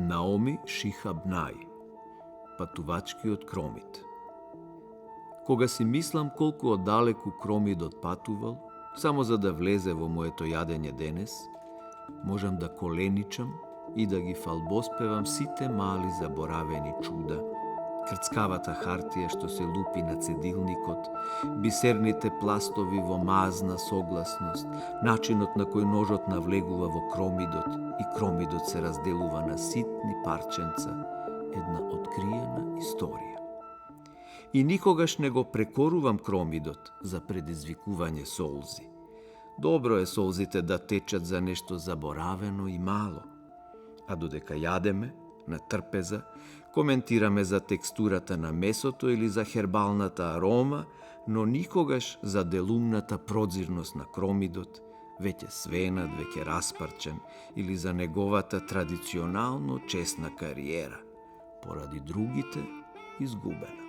Наоми Шихаб Нај, патувачкиот кромид. Кога си мислам колку оддалеку кромидот патувал, само за да влезе во моето јадење денес, можам да коленичам и да ги фалбоспевам сите мали заборавени чуда, крцкавата хартија што се лупи на цедилникот, бисерните пластови во мазна согласност, начинот на кој ножот навлегува во кромидот и кромидот се разделува на ситни парченца, една откриена историја. И никогаш не го прекорувам кромидот за предизвикување солзи. Добро е солзите да течат за нешто заборавено и мало, а додека јадеме, на трпеза, коментираме за текстурата на месото или за хербалната арома, но никогаш за делумната продзирност на кромидот, веќе свенат, веќе распарчен, или за неговата традиционално чесна кариера, поради другите изгубена.